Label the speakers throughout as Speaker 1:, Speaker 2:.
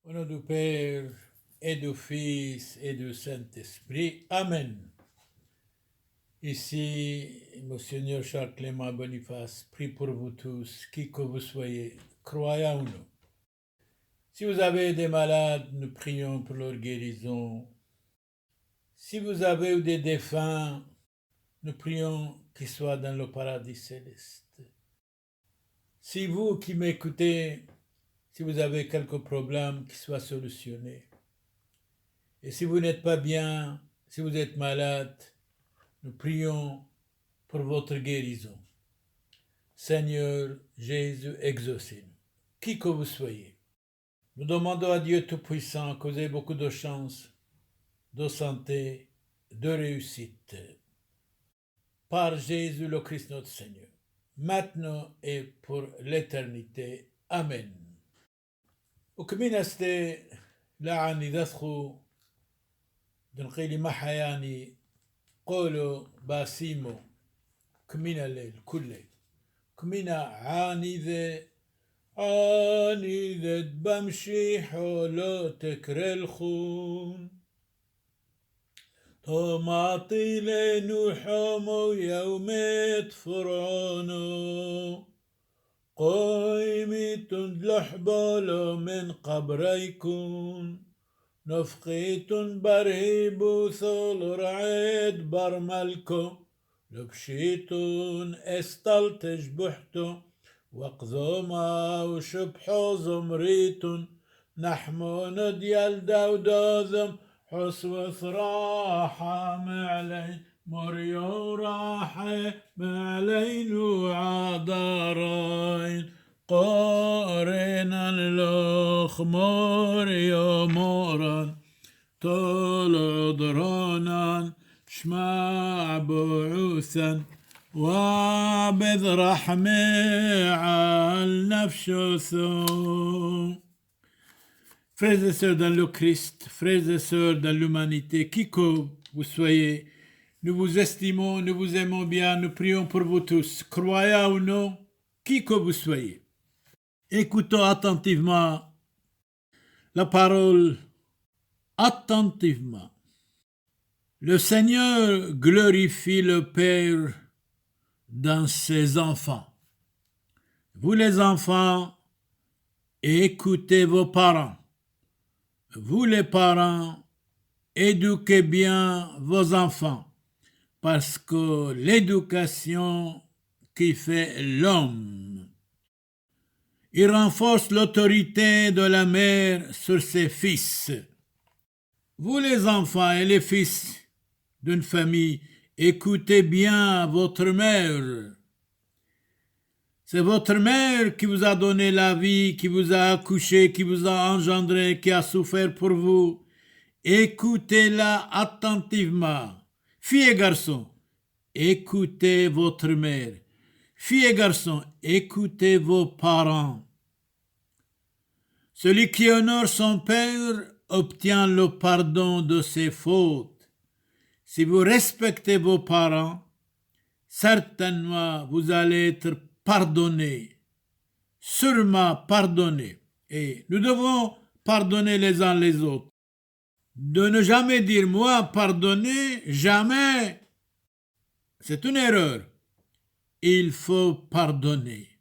Speaker 1: Au nom du Père et du Fils et du Saint-Esprit. Amen. Ici, Monseigneur Charles Clément Boniface prie pour vous tous, qui que vous soyez, croyants ou non. Si vous avez des malades, nous prions pour leur guérison. Si vous avez des défunts, nous prions qu'ils soient dans le paradis céleste. Si vous qui m'écoutez, si vous avez quelques problèmes, qu'ils soient solutionnés. Et si vous n'êtes pas bien, si vous êtes malade, nous prions pour votre guérison. Seigneur Jésus, exaucez-nous, qui que vous soyez. Nous demandons à Dieu Tout-Puissant que vous ayez beaucoup de chance, de santé, de réussite. Par Jésus le Christ notre Seigneur, maintenant et pour l'éternité. Amen. وكمينستي لعني ذثخو دنقيلي محياني قولوا باسيمو كمينا الليل كل ليل كمينا عانذة بمشي حولو تكرلخون طماطي لينو حومو يوميت فرعونو قويمي تندلح بالو من قبريكون نفقيتن برهيبو ثول رعيد برملكو لبشيتن استل تجبحتو وقذوما وشبحو زمريتن نحمون ديال داودوذم حسو ثراحة معلي مريو راحة معلين وعذارين قارنا اللخ مريو موران طول ضرانا شمع بعوثا وعبد رحمة على نفسه. Frères et sœurs dans le Christ, frères et sœurs dans l'humanité, qui que vous soyez, nous vous estimons, nous vous aimons bien, nous prions pour vous tous, croyants ou non, qui que vous soyez. Écoutons attentivement la parole, attentivement. Le Seigneur glorifie le Père dans ses enfants. Vous les enfants, écoutez vos parents. Vous les parents, éduquez bien vos enfants, parce que l'éducation qui fait l'homme. Il renforce l'autorité de la mère sur ses fils. Vous les enfants et les fils d'une famille, écoutez bien votre mère. C'est votre mère qui vous a donné la vie, qui vous a accouché, qui vous a engendré, qui a souffert pour vous. Écoutez-la attentivement. Filles et garçons, écoutez votre mère. Filles et garçons, écoutez vos parents. Celui qui honore son père obtient le pardon de ses fautes. Si vous respectez vos parents, certainement vous allez être pardonné, sûrement pardonné. Et nous devons pardonner les uns les autres. De ne jamais dire moi pardonner, jamais. C'est une erreur. Il faut pardonner.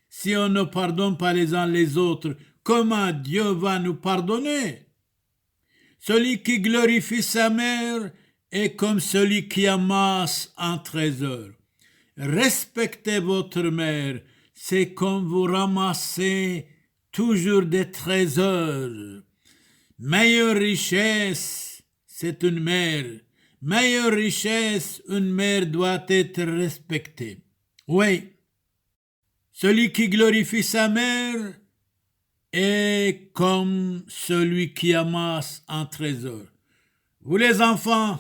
Speaker 1: Si on ne pardonne pas les uns les autres, comment Dieu va nous pardonner? Celui qui glorifie sa mère est comme celui qui amasse un trésor. Respectez votre mère, c'est comme vous ramassez toujours des trésors. Meilleure richesse, c'est une mère. Meilleure richesse, une mère doit être respectée. Oui, celui qui glorifie sa mère est comme celui qui amasse un trésor. Vous les enfants,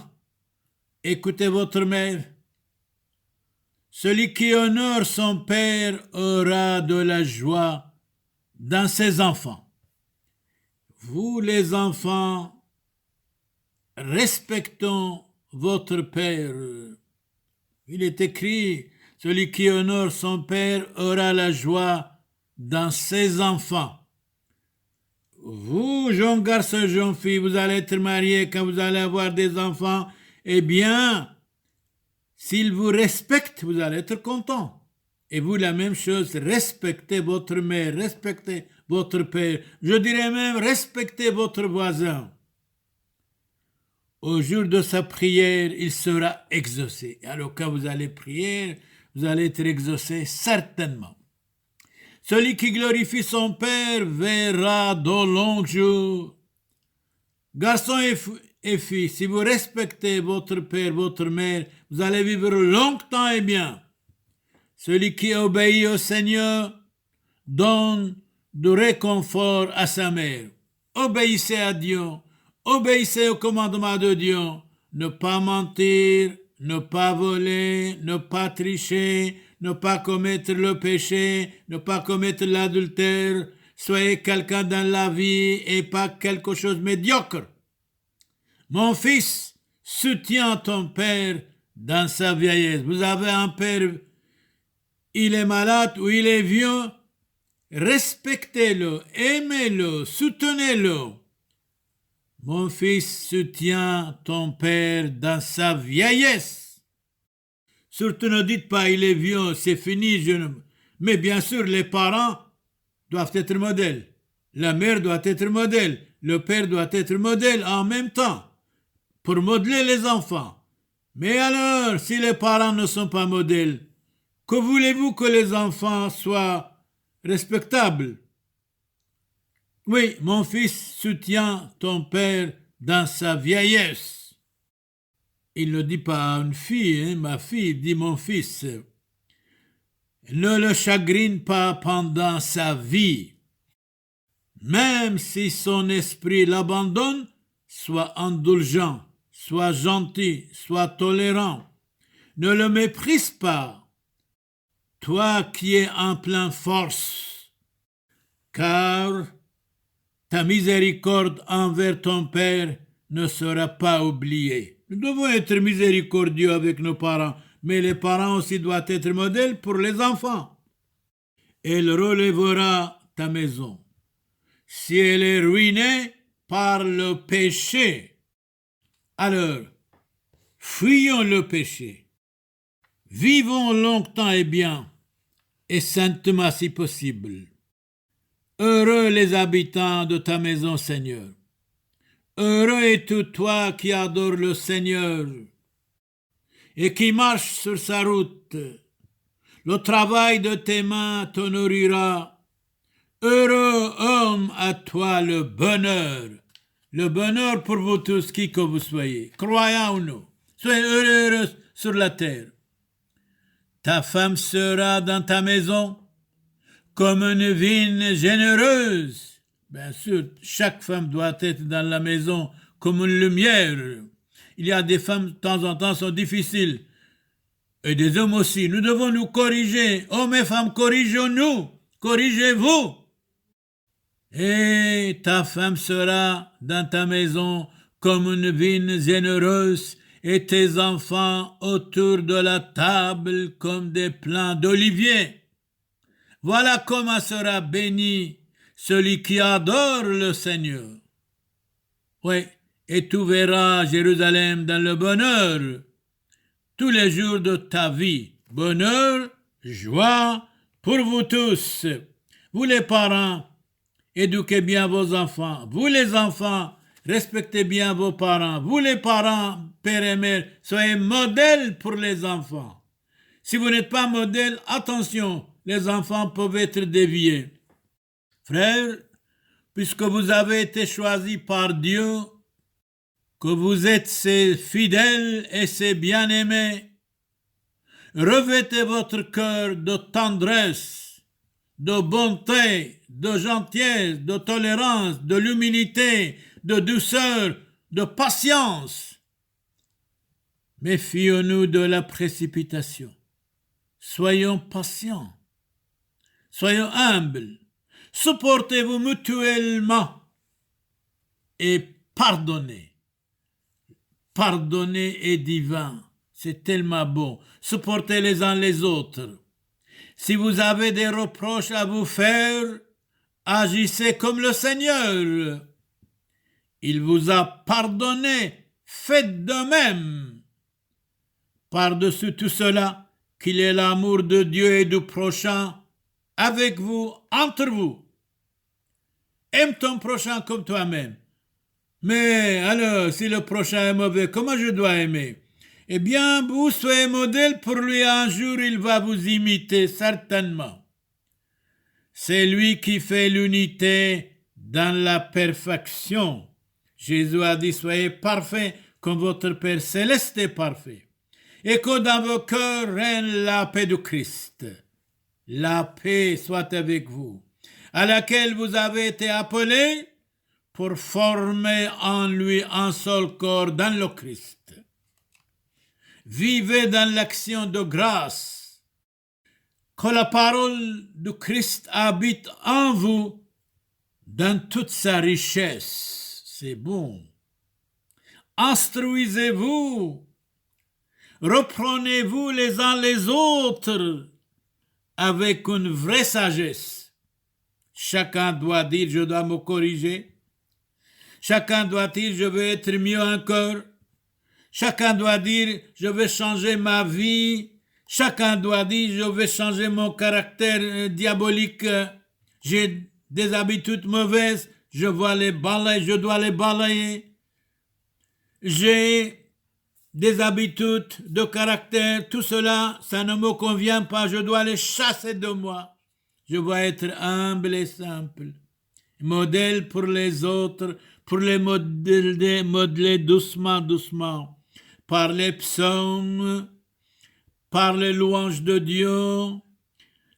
Speaker 1: écoutez votre mère. Celui qui honore son père aura de la joie dans ses enfants. Vous les enfants, respectons votre père. Il est écrit, celui qui honore son père aura la joie dans ses enfants. Vous jeune garçon, jeune fille, vous allez être marié, quand vous allez avoir des enfants, eh bien, s'ils vous respectent, vous allez être content. Et vous, la même chose, respectez votre mère, respectez votre père. Je dirais même, respectez votre voisin. Au jour de sa prière, il sera exaucé. Alors, quand vous allez prier, vous allez être exaucé certainement. Celui qui glorifie son Père verra de longs jours. Garçons et filles, si vous respectez votre père, votre mère, vous allez vivre longtemps et bien. Celui qui obéit au Seigneur donne du réconfort à sa mère. Obéissez à Dieu, obéissez au commandement de Dieu. Ne pas mentir, ne pas voler, ne pas tricher, ne pas commettre le péché, ne pas commettre l'adultère. Soyez quelqu'un dans la vie et pas quelque chose de médiocre. Mon fils, soutiens ton père dans sa vieillesse. Vous avez un père, il est malade ou il est vieux, respectez-le, aimez-le, soutenez-le. Mon fils, soutiens ton père dans sa vieillesse. Surtout ne dites pas, il est vieux, c'est fini. Mais bien sûr, les parents doivent être modèles. La mère doit être modèle. Le père doit être modèle en même temps pour modeler les enfants. Mais alors, si les parents ne sont pas modèles, que voulez-vous que les enfants soient respectables? Oui, mon fils, soutiens ton père dans sa vieillesse. Il ne dit pas à une fille, ma fille, il dit mon fils. Ne le chagrine pas pendant sa vie. Même si son esprit l'abandonne, sois indulgent, sois gentil, sois tolérant. Ne le méprise pas, toi qui es en pleine force, car ta miséricorde envers ton Père ne sera pas oubliée. Nous devons être miséricordieux avec nos parents, mais les parents aussi doivent être modèles pour les enfants. Elle relèvera ta maison. Si elle est ruinée par le péché, alors fuyons le péché. Vivons longtemps et bien, et saintement si possible. Heureux les habitants de ta maison, Seigneur. Heureux es-tu toi qui adore le Seigneur et qui marche sur sa route. Le travail de tes mains te nourrira. Heureux homme, à toi le bonheur. Le bonheur pour vous tous, qui que vous soyez, croyants ou non. Soyez heureux sur la terre. Ta femme sera dans ta maison comme une vigne généreuse. Bien sûr, chaque femme doit être dans la maison comme une lumière. Il y a des femmes, de temps en temps, sont difficiles. Et des hommes aussi. Nous devons nous corriger. Hommes et femmes, corrigeons-nous. Corrigez-vous. Et ta femme sera dans ta maison comme une vigne généreuse, et tes enfants autour de la table comme des plants d'olivier. Voilà comment sera béni celui qui adore le Seigneur. Oui, et tu verras Jérusalem dans le bonheur tous les jours de ta vie. Bonheur, joie pour vous tous. Vous les parents, éduquez bien vos enfants. Vous les enfants, respectez bien vos parents. Vous les parents, père et mère, soyez modèles pour les enfants. Si vous n'êtes pas modèle, attention, les enfants peuvent être déviés. Frères, puisque vous avez été choisis par Dieu, que vous êtes ses fidèles et ses bien-aimés, revêtez votre cœur de tendresse, de bonté, de gentillesse, de tolérance, de l'humilité, de douceur, de patience. Méfions-nous de la précipitation. Soyons patients. Soyons humbles. Supportez-vous mutuellement et pardonnez. Pardonner est divin. C'est tellement bon. Supportez les uns les autres. Si vous avez des reproches à vous faire, agissez comme le Seigneur. Il vous a pardonné. Faites de même. Par-dessus tout cela, qu'il est l'amour de Dieu et du prochain avec vous, entre vous. Aime ton prochain comme toi-même. Mais alors, si le prochain est mauvais, comment je dois aimer? Eh bien, vous soyez modèle pour lui, un jour il va vous imiter, certainement. C'est lui qui fait l'unité dans la perfection. Jésus a dit, soyez parfaits comme votre Père céleste est parfait. Et que dans vos cœurs règne la paix de Christ. La paix soit avec vous, à laquelle vous avez été appelés pour former en lui un seul corps dans le Christ. Vivez dans l'action de grâce, que la parole du Christ habite en vous dans toute sa richesse. C'est bon. Instruisez-vous, reprenez-vous les uns les autres avec une vraie sagesse. Chacun doit dire, je dois me corriger. Chacun doit dire, je veux être mieux encore. Chacun doit dire, je vais changer ma vie. Chacun doit dire, je vais changer mon caractère diabolique. J'ai des habitudes mauvaises, je dois les balayer. J'ai des habitudes de caractère, tout cela, ça ne me convient pas, je dois les chasser de moi. Je dois être humble et simple. Modèle pour les autres, pour les modeler doucement, par les psaumes, par les louanges de Dieu.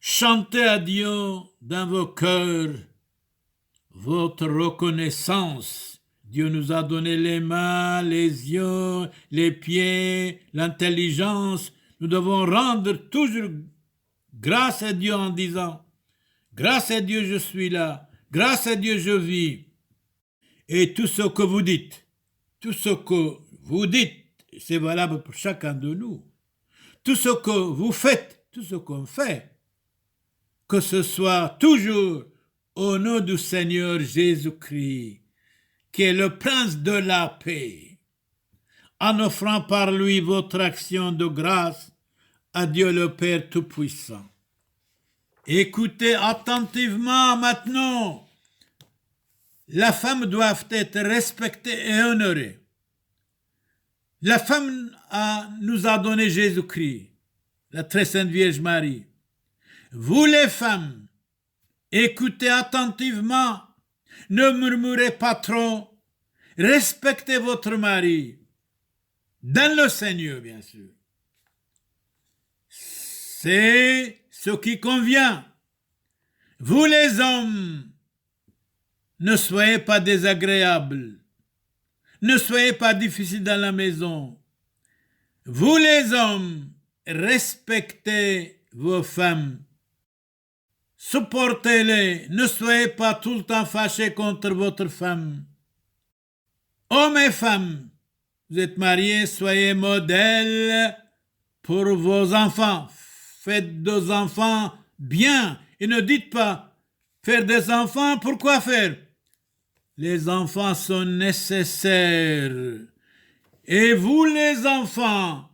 Speaker 1: Chantez à Dieu dans vos cœurs votre reconnaissance. Dieu nous a donné les mains, les yeux, les pieds, l'intelligence. Nous devons rendre toujours grâce à Dieu en disant, grâce à Dieu je suis là, grâce à Dieu je vis. Et tout ce que vous dites, c'est valable pour chacun de nous. Tout ce que vous faites, tout ce qu'on fait, que ce soit toujours au nom du Seigneur Jésus-Christ, qui est le prince de la paix, en offrant par lui votre action de grâce à Dieu le Père Tout-Puissant. Écoutez attentivement maintenant. La femme doit être respectée et honorée. La femme nous a donné Jésus-Christ, la très sainte Vierge Marie. Vous les femmes, écoutez attentivement, ne murmurez pas trop, respectez votre mari, dans le Seigneur bien sûr. C'est ce qui convient. Vous les hommes, ne soyez pas désagréables, ne soyez pas difficiles dans la maison. Vous les hommes, respectez vos femmes. Supportez-les, ne soyez pas tout le temps fâchés contre votre femme. Hommes et femmes, vous êtes mariés, soyez modèles pour vos enfants. Faites des enfants bien et ne dites pas faire des enfants, pourquoi faire? Les enfants sont nécessaires. Et vous les enfants,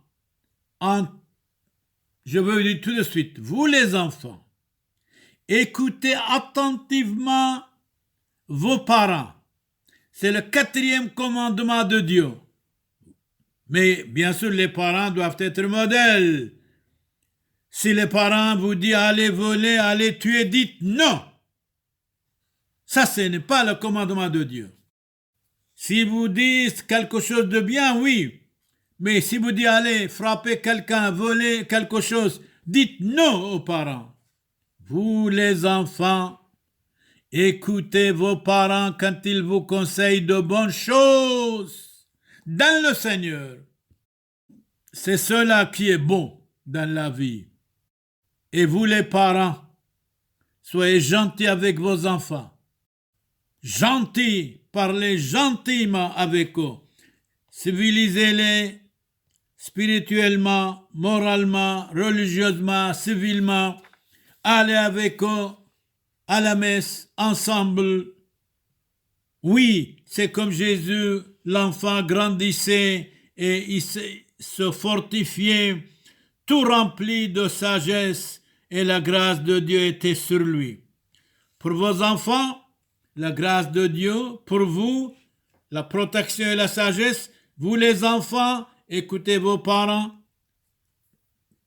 Speaker 1: je veux dire tout de suite, vous les enfants, écoutez attentivement vos parents. C'est le 4e commandement de Dieu. Mais bien sûr, les parents doivent être modèles. Si les parents vous disent allez voler, allez tuer, dites non. Ça, ce n'est pas le commandement de Dieu. Si vous dites quelque chose de bien, oui. Mais si vous dites allez frapper quelqu'un, voler quelque chose, dites non aux parents. Vous les enfants, écoutez vos parents quand ils vous conseillent de bonnes choses dans le Seigneur. C'est cela qui est bon dans la vie. Et vous les parents, soyez gentils avec vos enfants. Gentils, parlez gentiment avec eux. Civilisez-les spirituellement, moralement, religieusement, civilement. Allez avec eux à la messe ensemble Oui, c'est comme Jésus, l'enfant grandissait et il se fortifiait, tout rempli de sagesse, et la grâce de Dieu était sur lui. Pour vos enfants, la grâce de Dieu, pour vous, la protection et la sagesse. Vous les enfants, écoutez vos parents.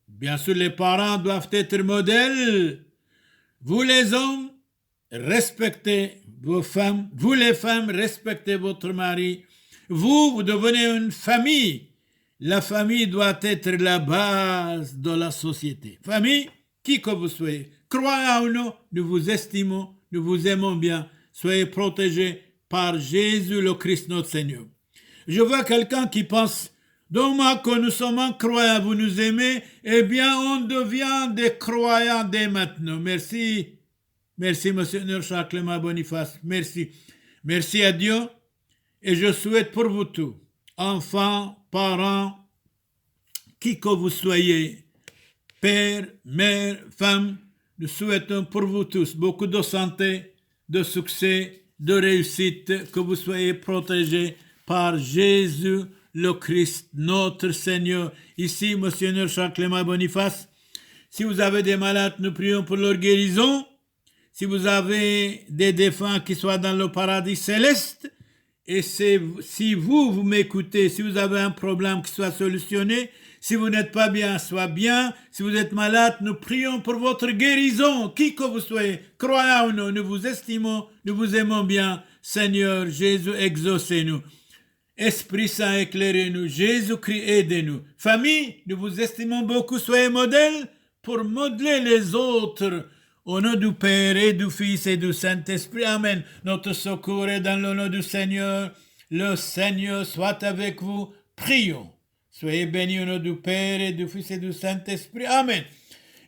Speaker 1: Bien sûr, les parents doivent être modèles. Vous les hommes, respectez vos femmes. Vous les femmes, respectez votre mari. Vous devenez une famille. La famille doit être la base de la société. Famille, qui que vous soyez, croyez ou non, nous vous estimons, nous vous aimons bien. Soyez protégés par Jésus le Christ notre Seigneur. Je vois quelqu'un qui pense, donc que nous sommes croyants, vous nous aimez, eh bien on devient des croyants dès maintenant. Merci. Merci, Monseigneur Charles-Clément Boniface. Merci. Merci à Dieu. Et je souhaite pour vous tous, enfants, parents, qui que vous soyez, père, mère, femme, nous souhaitons pour vous tous beaucoup de santé, de succès, de réussite, que vous soyez protégés par Jésus le Christ, notre Seigneur. Ici, Monseigneur Charles-Clément Boniface, si vous avez des malades, nous prions pour leur guérison. Si vous avez des défunts qui soient dans le paradis céleste, et si vous m'écoutez, si vous avez un problème qui soit solutionné, si vous n'êtes pas bien, soit bien. Si vous êtes malade, nous prions pour votre guérison. Qui que vous soyez, croyez ou non, nous vous estimons, nous vous aimons bien. Seigneur Jésus, exaucez-nous. Esprit Saint, éclairez-nous. Jésus-Christ, aidez-nous. Famille, nous vous estimons beaucoup. Soyez modèles pour modeler les autres. Au nom du Père et du Fils et du Saint-Esprit. Amen. Notre secours est dans le nom du Seigneur. Le Seigneur soit avec vous. Prions. Soyez bénis au nom du Père et du Fils et du Saint-Esprit. Amen.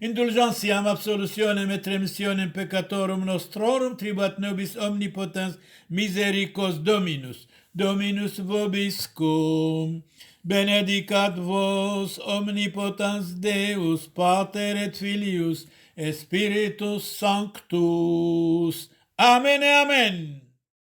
Speaker 1: Indulgentiam absolutionem et remissionem peccatorum nostrorum tribuat nobis omnipotens misericors Dominus. Dominus vobiscum. Benedicat vos omnipotens Deus, Pater et Filius, et Spiritus Sanctus. Amen et Amen.